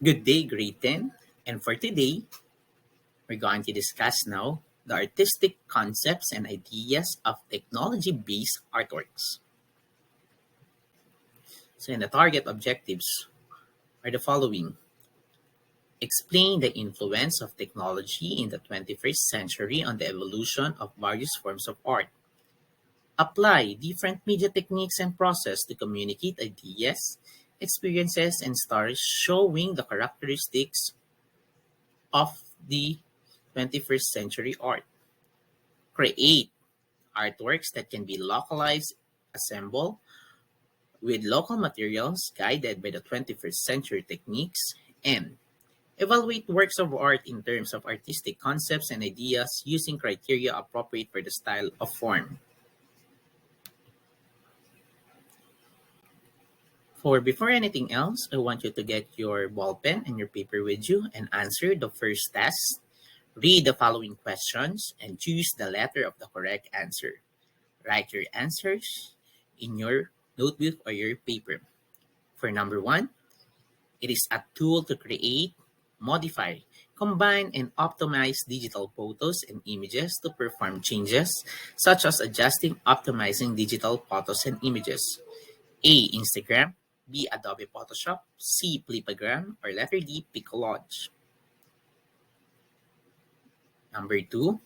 Good day, grade 10. And for today, we're going to discuss now the artistic concepts and ideas of technology-based artworks. So, in the target objectives are the following. Explain the influence of technology in the 21st century on the evolution of various forms of art. Apply different media techniques and process to communicate ideas, experiences, and stories showing the characteristics of the 21st century art. Create artworks that can be localized, assembled with local materials guided by the 21st century techniques, and evaluate works of art in terms of artistic concepts and ideas using criteria appropriate for the style of form. For before anything else, I want you to get your ball pen and your paper with you and answer the first test. Read the following questions and choose the letter of the correct answer. Write your answers in your notebook or your paper. For number one, it is a tool to create, modify, combine, and optimize digital photos and images to perform changes such as adjusting, optimizing digital photos and images. A. Instagram. B. Adobe Photoshop. C. Flipagram. Or letter D. Picolage. Number two,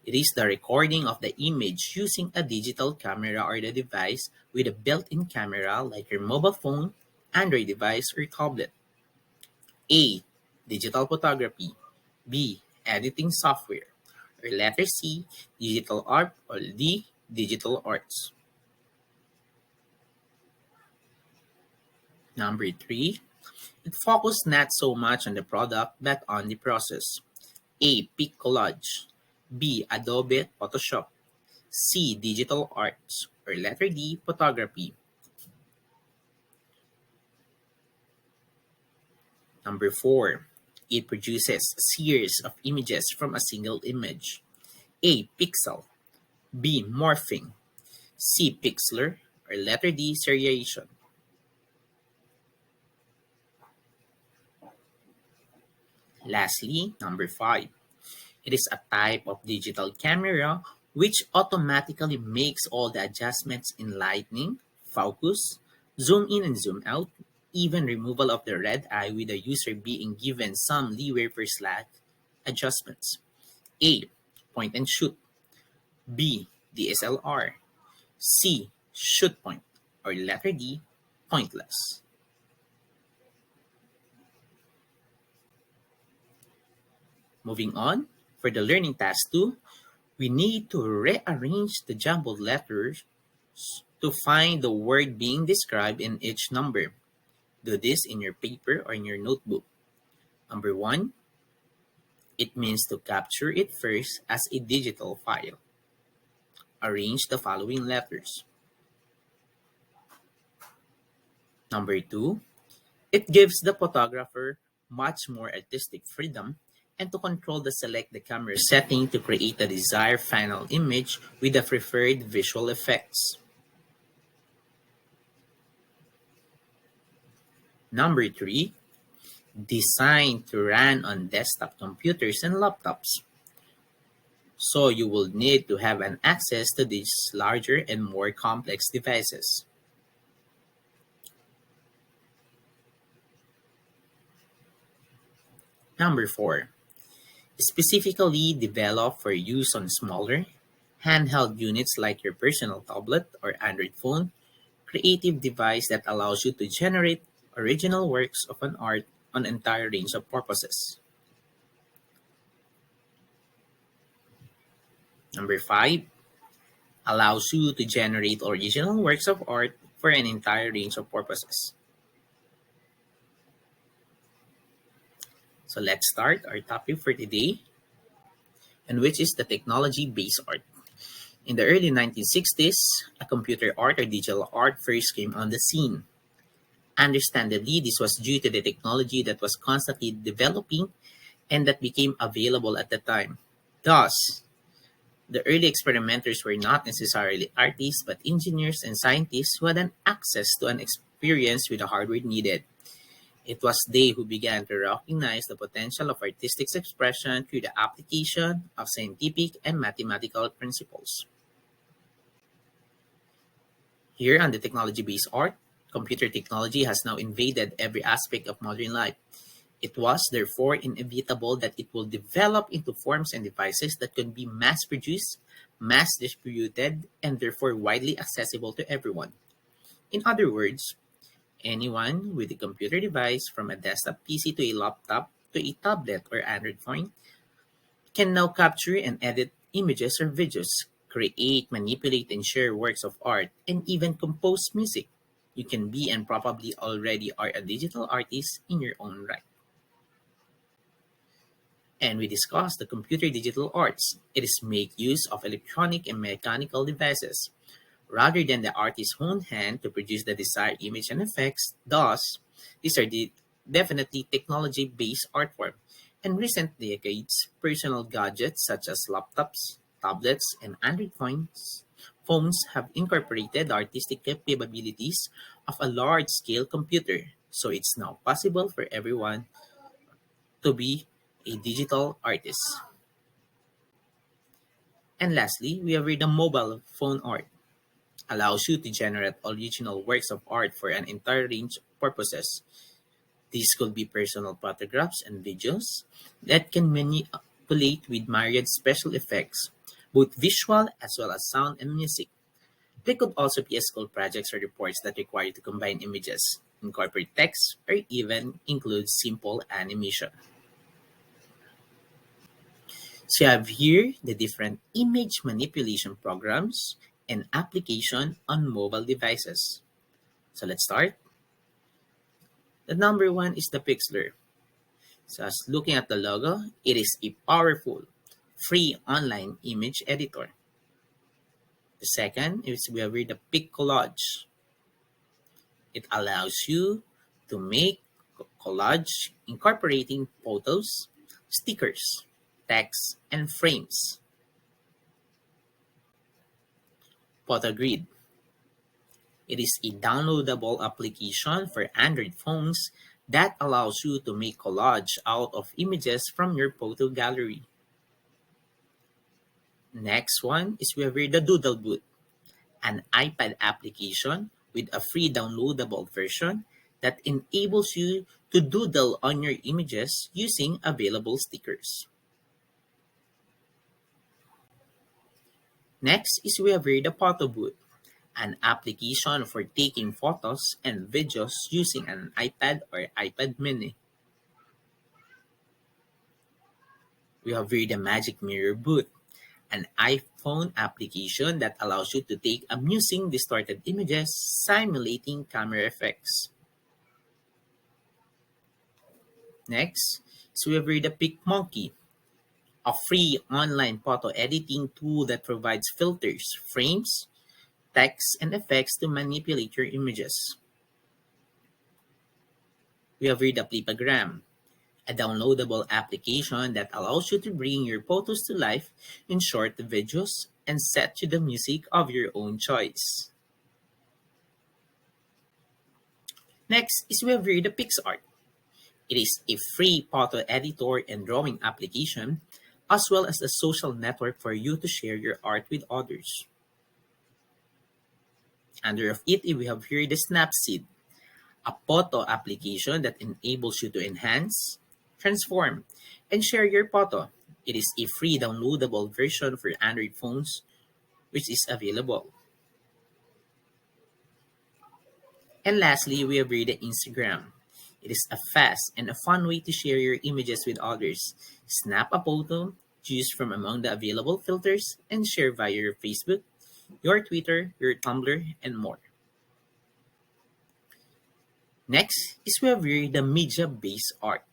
it is the recording of the image using a digital camera or the device with a built-in camera like your mobile phone, Android device, or tablet. A. Digital photography. B. Editing software. Or letter C. Digital art. Or D. Digital arts. Number three, it focused not so much on the product but on the process. A. Pic collage. B. Adobe Photoshop. C. Digital arts. Or letter D. Photography. Number four, it produces series of images from a single image. A. Pixel. B. Morphing. C. Pixeler. Or letter D. Seriation. Lastly, number five, it is a type of digital camera which automatically makes all the adjustments in lighting, focus, zoom in and zoom out, even removal of the red eye with the user being given some leeway for slight adjustments. A. Point and shoot. B. DSLR. C. Shoot point. Or letter D. Pointless. Moving on, for the learning task 2, we need to rearrange the jumbled letters to find the word being described in each number. Do this in your paper or in your notebook. Number 1, it means to capture it first as a digital file. Arrange the following letters. Number 2, it gives the photographer much more artistic freedom and to control the camera setting to create the desired final image with the preferred visual effects. Number 3, designed to run on desktop computers and laptops. So you will need to have an access to these larger and more complex devices. Number 4, specifically developed for use on smaller, handheld units like your personal tablet or Android phone, creative device that allows you to generate original works of an art on an entire range of purposes. Number 5, allows you to generate original works of art for an entire range of purposes. So let's start our topic for today, and which is the technology-based art. In the early 1960s, a computer art or digital art first came on the scene. Understandably, this was due to the technology that was constantly developing and that became available at the time. Thus, the early experimenters were not necessarily artists but engineers and scientists who had an access to an experience with the hardware needed. It was they who began to recognize the potential of artistic expression through the application of scientific and mathematical principles. Here on the technology based art, computer technology has now invaded every aspect of modern life. It was therefore inevitable that it will develop into forms and devices that can be mass produced, mass distributed, and therefore widely accessible to everyone. In other words, anyone with a computer device, from a desktop PC to a laptop to a tablet or Android phone, can now capture and edit images or videos, create, manipulate, and share works of art, and even compose music. You can be and probably already are a digital artist in your own right. And we discussed the computer digital arts. It is make use of electronic and mechanical devices rather than the artist's own hand to produce the desired image and effects. Thus, these are definitely technology-based art form. In recent decades, personal gadgets such as laptops, tablets, and Android phones have incorporated the artistic capabilities of a large-scale computer. So it's now possible for everyone to be a digital artist. And lastly, we have the mobile phone art. Allows you to generate original works of art for an entire range of purposes. These could be personal photographs and videos that can manipulate with myriad special effects, both visual as well as sound and music. They could also be school projects or reports that require you to combine images, incorporate text, or even include simple animation. So you have here the different image manipulation programs and application on mobile devices. So let's start. The number one is the Pixlr. So as looking at the logo, it is a powerful, free online image editor. The second is we have here the Pic Collage. It allows you to make collage incorporating photos, stickers, text, and frames. PhotoGrid. It is a downloadable application for Android phones that allows you to make collage out of images from your photo gallery. Next one is we have here the Doodlebot, an iPad application with a free downloadable version that enables you to doodle on your images using available stickers. Next is we have here the PhotoBooth, an application for taking photos and videos using an iPad or iPad mini. We have here the Magic Mirror Booth, an iPhone application that allows you to take amusing distorted images simulating camera effects. Next is we have here the PicMonkey, a free online photo editing tool that provides filters, frames, text, and effects to manipulate your images. We have here the Flipagram, a downloadable application that allows you to bring your photos to life in short videos and set to the music of your own choice. Next is we have here the PixArt. It is a free photo editor and drawing application, as well as a social network for you to share your art with others. Under of it, we have here the Snapseed, a photo application that enables you to enhance, transform, and share your photo. It is a free downloadable version for Android phones, which is available. And lastly, we have here the Instagram. It is a fast and a fun way to share your images with others. Snap a photo, choose from among the available filters, and share via your Facebook, your Twitter, your Tumblr, and more. Next is we have here the media-based art.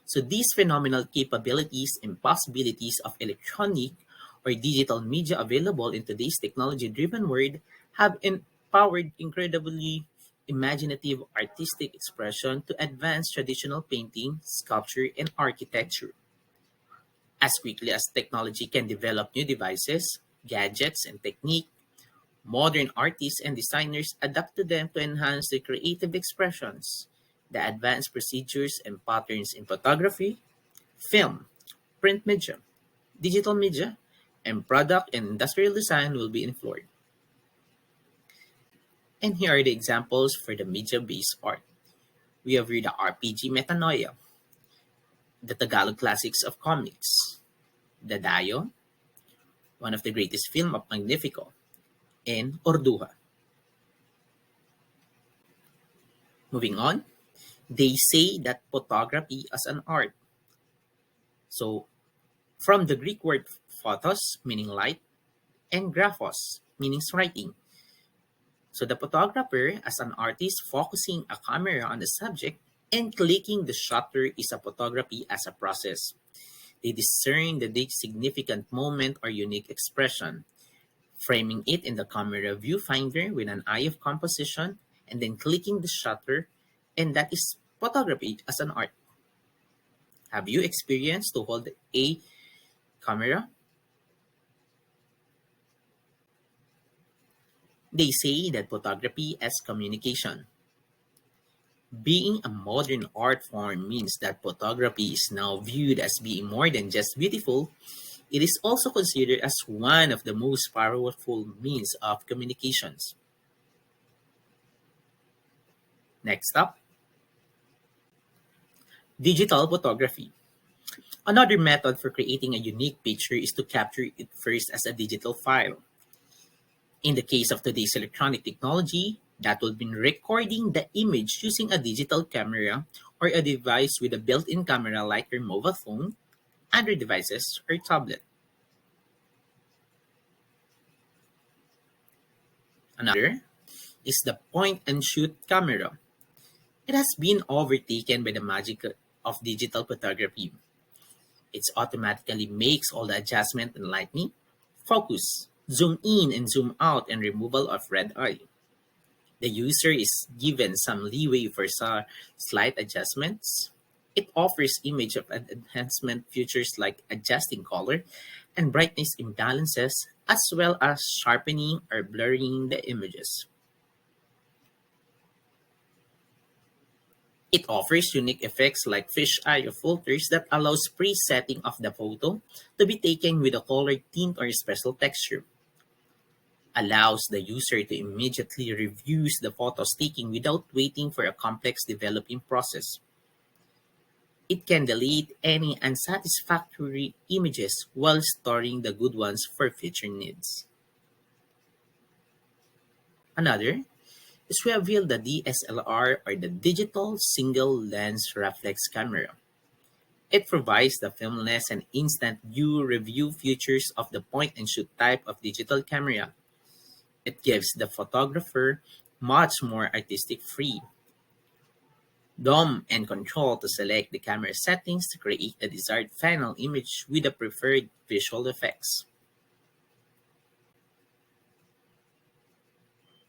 So these phenomenal capabilities and possibilities of electronic or digital media available in today's technology-driven world have empowered incredibly imaginative artistic expression to advance traditional painting, sculpture, and architecture. As quickly as technology can develop new devices, gadgets, and technique, modern artists and designers adapt to them to enhance their creative expressions. The advanced procedures and patterns in photography, film, print media, digital media, and product and industrial design will be explored. And here are the examples for the media-based art. We have here the RPG Metanoia, the Tagalog classics of comics, the Dayo, one of the greatest film of Magnifico, and Orduha. Moving on, they say that photography as an art. So, from the Greek word photos, meaning light, and graphos, meaning writing. So, the photographer, as an artist focusing a camera on the subject and clicking the shutter, is a photography as a process. They discern the significant moment or unique expression, framing it in the camera viewfinder with an eye of composition, and then clicking the shutter, and that is photography as an art. Have you experienced to hold a camera? They say that photography as communication. Being a modern art form means that photography is now viewed as being more than just beautiful. It is also considered as one of the most powerful means of communications. Next up, digital photography. Another method for creating a unique picture is to capture it first as a digital file. In the case of today's electronic technology, that will be recording the image using a digital camera or a device with a built-in camera like your mobile phone, Android devices, or tablet. Another is the point and shoot camera. It has been overtaken by the magic of digital photography. It automatically makes all the adjustment and lighting, focus, zoom in and zoom out, and removal of red eye. The user is given some leeway for slight adjustments. It offers image of enhancement features like adjusting color and brightness imbalances, as well as sharpening or blurring the images. It offers unique effects like fisheye filters that allows pre-setting of the photo to be taken with a colored tint or special texture. Allows the user to immediately review the photos taken without waiting for a complex developing process. It can delete any unsatisfactory images while storing the good ones for future needs. Another is we reveal the DSLR or the digital single lens reflex camera. It provides the filmless and instant view review features of the point and shoot type of digital camera. It gives the photographer much more artistic free dom and control to select the camera settings to create the desired final image with the preferred visual effects.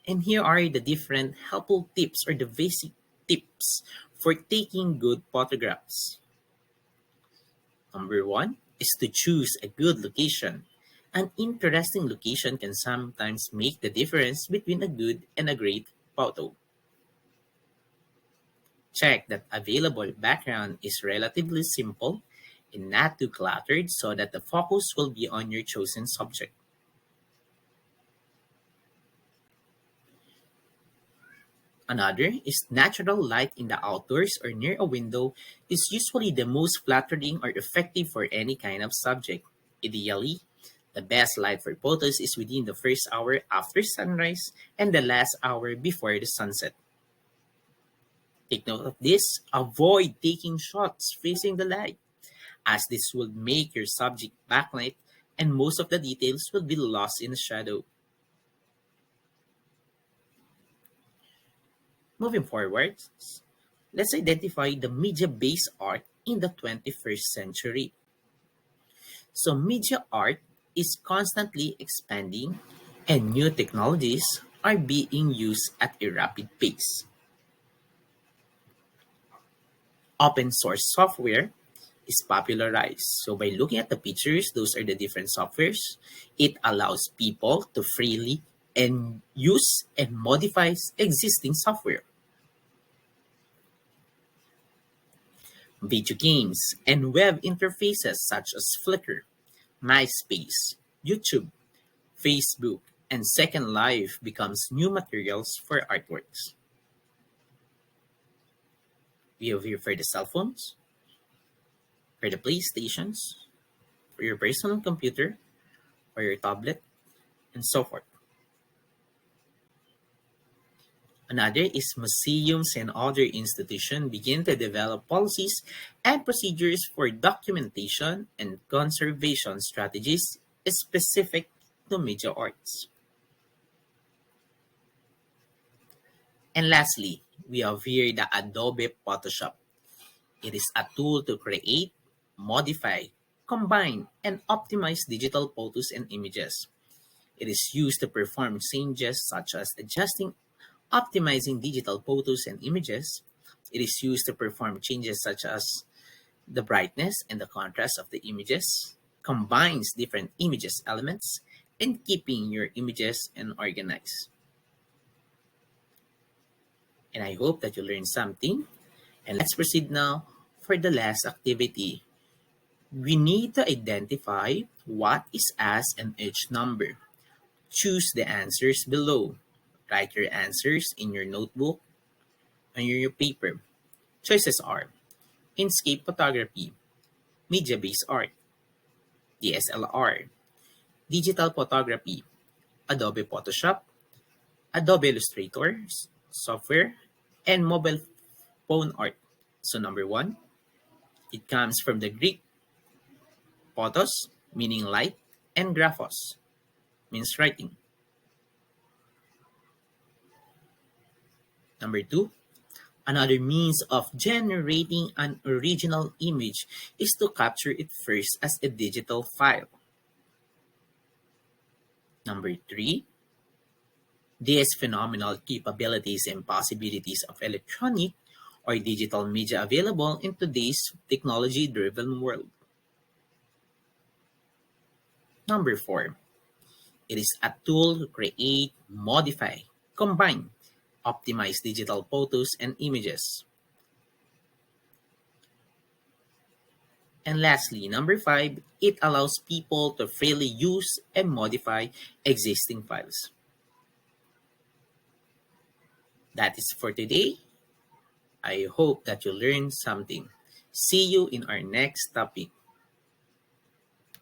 And here are the different helpful tips or the basic tips for taking good photographs. Number one is to choose a good location. An interesting location can sometimes make the difference between a good and a great photo. Check that available background is relatively simple and not too cluttered so that the focus will be on your chosen subject. Another is natural light in the outdoors or near a window is usually the most flattering or effective for any kind of subject. Ideally, the best light for photos is within the first hour after sunrise and the last hour before the sunset. Take note of this. Avoid taking shots facing the light, as this will make your subject backlight and most of the details will be lost in the shadow. Moving forward, let's identify the media-based art in the 21st century. So media art is constantly expanding and new technologies are being used at a rapid pace. Open source software is popularized. So by looking at the pictures, those are the different softwares. It allows people to freely and use and modifies existing software. Video games and web interfaces such as Flickr, MySpace, YouTube, Facebook, and Second Life becomes new materials for artworks. We have here for the cell phones, for the PlayStations, for your personal computer, for your tablet, and so forth. Another is museums and other institutions begin to develop policies and procedures for documentation and conservation strategies specific to media arts. And lastly, we have here the Adobe Photoshop. It is a tool to create, modify, combine, and optimize digital photos and images. It is used to perform changes such as adjusting, optimizing digital photos and images. It is used to perform changes such as the brightness and the contrast of the images, combines different images elements, and keeping your images and organized. And I hope that you learned something. And let's proceed now for the last activity. We need to identify what is as and each number. Choose the answers below. Write your answers in your notebook and your paper. Choices are Inkscape photography, media-based art, DSLR, digital photography, Adobe Photoshop, Adobe Illustrator software, and mobile phone art. So number one, it comes from the Greek photos, meaning light, and graphos, means writing. Number two, another means of generating an original image is to capture it first as a digital file. Number three, these phenomenal capabilities and possibilities of electronic or digital media available in today's technology-driven world. Number four, it is a tool to create, modify, combine, optimize digital photos and images. And lastly, number five, it allows people to freely use and modify existing files. That is for today. I hope that you learned something. See you in our next topic.